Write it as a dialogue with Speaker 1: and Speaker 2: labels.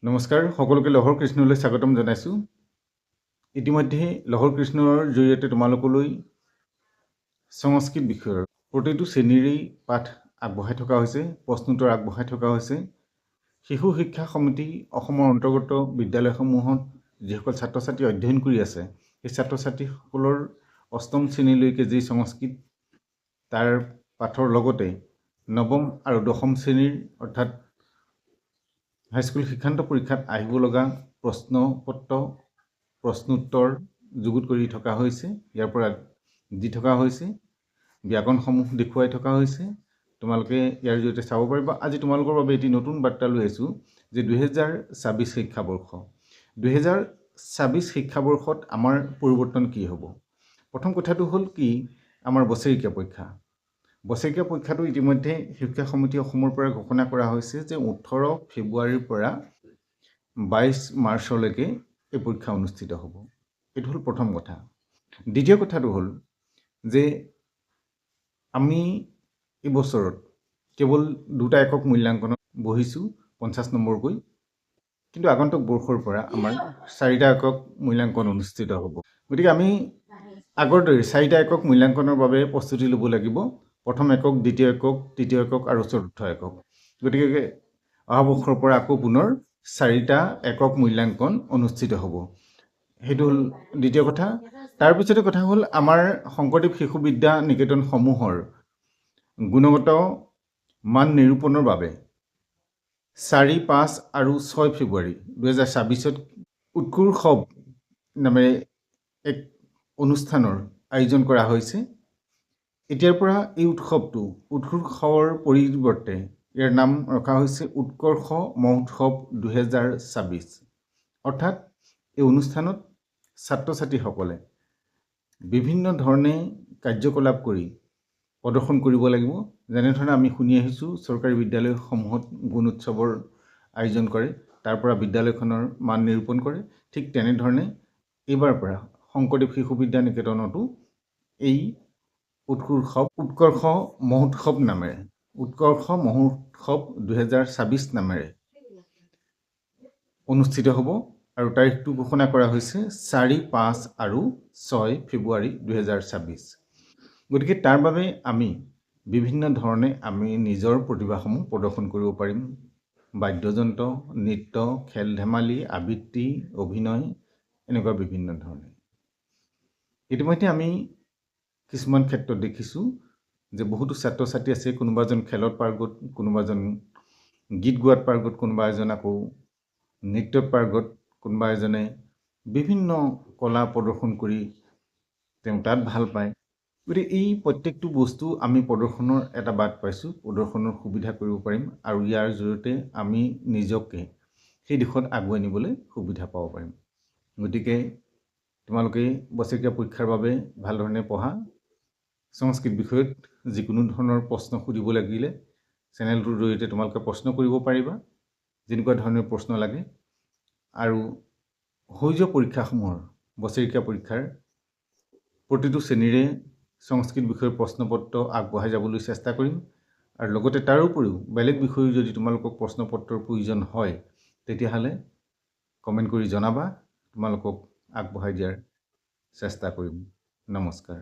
Speaker 1: নমস্কাৰ সকলোকে লহৰ কৃষ্ণলৈ স্বাগতম জনাইছোঁ। ইতিমধ্যে লহৰ কৃষ্ণৰ জৰিয়তে তোমালোকলৈ সংস্কৃত বিষয়ৰ প্ৰতিটো শ্ৰেণীৰেই পাঠ আগবঢ়াই থকা হৈছে, প্ৰশ্নোত্তৰ আগবঢ়াই থকা হৈছে। শিশু শিক্ষা সমিতি অসমৰ অন্তৰ্গত বিদ্যালয়সমূহত যিসকল ছাত্ৰ ছাত্ৰী অধ্যয়ন কৰি আছে, সেই ছাত্ৰ ছাত্ৰীসকলৰ অষ্টম শ্ৰেণীলৈকে যি সংস্কৃত তাৰ পাঠৰ লগতে নৱম আৰু দশম শ্ৰেণীৰ অৰ্থাৎ হাইস্কুল শিক্ষান্ত পৰীক্ষাত আহিব লগা প্ৰশ্নপত্ৰ প্ৰশ্নোত্তৰ যুগুত কৰি থকা হৈছে। ইয়াৰ পৰা দি থকা হৈছে, ব্যাকৰণসমূহ দেখুৱাই থকা হৈছে। তোমালোকে ইয়াৰ জৰিয়তে চাব পাৰিবা। আজি তোমালোকৰ বাবে এটি নতুন বাৰ্তা লৈ আহিছোঁ যে 2024 শিক্ষাবৰ্ষ 2024 শিক্ষাবৰ্ষত আমাৰ পৰিৱৰ্তন কি হ'ব। প্ৰথম কথাটো হ'ল কি, আমাৰ বছৰেকীয়া পৰীক্ষা। বছৰেকীয়া পৰীক্ষাটো ইতিমধ্যে শিক্ষা সমিতি অসমৰ পৰা ঘোষণা কৰা হৈছে যে 18 ফেব্ৰুৱাৰীৰ পৰা 22 মাৰ্চলৈকে এই পৰীক্ষা অনুষ্ঠিত হ'ব। এইটো হ'ল প্ৰথম কথা। দ্বিতীয় কথাটো হ'ল যে আমি এই বছৰত কেৱল 2টা একক মূল্যাংকনত বহিছোঁ 50 নম্বৰকৈ, কিন্তু আগন্তুক বৰ্ষৰ পৰা আমাৰ 4টা একক মূল্যাংকন অনুষ্ঠিত হ'ব। গতিকে আমি আগৰ দৰে 4টা একক মূল্যাংকনৰ বাবে প্ৰস্তুতি ল'ব লাগিব। প্ৰথম একক, দ্বিতীয় একক, তৃতীয় একক আৰু চতুৰ্থ একক। গতিকে অহা বৰ্ষৰ পৰা আকৌ পুনৰ 4টা একক মূল্যাংকন অনুষ্ঠিত হ'ব। সেইটো হ'ল দ্বিতীয় কথা। তাৰপিছতে কথা হ'ল আমাৰ শংকৰদেৱ শিশু বিদ্যা নিকেতনসমূহৰ গুণগত মান নিৰূপণৰ বাবে 4, 5 আৰু 6 ফেব্ৰুৱাৰী 2024 উৎকৰ্ষৱ নামেৰে এক অনুষ্ঠানৰ আয়োজন কৰা হৈছে। এতিয়াৰ পৰা এই উৎকৰ্ষৰ পৰিৱৰ্তে ইয়াৰ নাম ৰখা হৈছে উৎকৰ্ষ মহোৎসৱ 2024। অৰ্থাৎ এই অনুষ্ঠানত ছাত্ৰ ছাত্ৰীসকলে বিভিন্ন ধৰণে কাৰ্যকলাপ কৰি প্ৰদৰ্শন কৰিব লাগিব। যেনেধৰণে আমি শুনি আহিছোঁ চৰকাৰী বিদ্যালয়সমূহত গুণ উৎসৱৰ আয়োজন কৰে, তাৰ পৰা বিদ্যালয়খনৰ মান নিৰূপণ কৰে। ঠিক তেনেধৰণে এইবাৰ পৰা শংকৰদেৱ শিশু বিদ্যা নিকেতনতো এই উৎকৰ্ষ মহোৎসৱ নামেৰে 2024 নামেৰে অনুষ্ঠিত হ'ব আৰু তাৰিখটো ঘোষণা কৰা হৈছে 4, 5 আৰু 6 ফেব্ৰুৱাৰী 2024। গতিকে তাৰ বাবে আমি বিভিন্ন ধৰণে আমি নিজৰ প্ৰতিভাসমূহ প্ৰদৰ্শন কৰিব পাৰিম। বাদ্যযন্ত্ৰ, নৃত্য, খেল ধেমালি, আবৃত্তি, অভিনয়, এনেকুৱা বিভিন্ন ধৰণে। ইতিমধ্যে আমি কিছুমান ক্ষেত্ৰত দেখিছোঁ যে বহুতো ছাত্ৰ ছাত্ৰী আছে, কোনোবা এজন খেলত পাৰ্গত, কোনোবা এজন গীত গোৱাত পাৰ্গত, কোনোবা এজন আকৌ নৃত্যত পাৰ্গত, কোনোবা এজনে বিভিন্ন কলা প্ৰদৰ্শন কৰি তেওঁ তাত ভাল পায়। গতিকে এই প্ৰত্যেকটো বস্তু আমি প্ৰদৰ্শনৰ এটা বাট পাইছোঁ, প্ৰদৰ্শনৰ সুবিধা কৰিব পাৰিম আৰু ইয়াৰ জৰিয়তে আমি নিজকে সেই দিশত আগুৱাই নিবলৈ সুবিধা পাব পাৰিম। গতিকে তোমালোকে বছৰেকীয়া পৰীক্ষাৰ বাবে ভাল ধৰণে পঢ়া। সংস্কৃত বিষয়ত যিকোনো ধৰণৰ প্ৰশ্ন সুধিব লাগিলে চেনেলটোৰ জৰিয়তে তোমালোকে প্ৰশ্ন কৰিব পাৰিবা, যেনেকুৱা ধৰণৰ প্ৰশ্ন লাগে। আৰু হৈ যোৱা পৰীক্ষাসমূহৰ বছৰেকীয়া পৰীক্ষাৰ প্ৰতিটো শ্ৰেণীৰে সংস্কৃত বিষয়ৰ প্ৰশ্নপত্ৰ আগবঢ়াই যাবলৈ চেষ্টা কৰিম। আৰু লগতে তাৰোপৰিও বেলেগ বিষয়ৰ যদি তোমালোকক প্ৰশ্নপত্ৰৰ প্ৰয়োজন হয়, তেতিয়াহ'লে কমেণ্ট কৰি জনাবা, তোমালোকক আগবঢ়াই দিয়াৰ চেষ্টা কৰিম। নমস্কাৰ।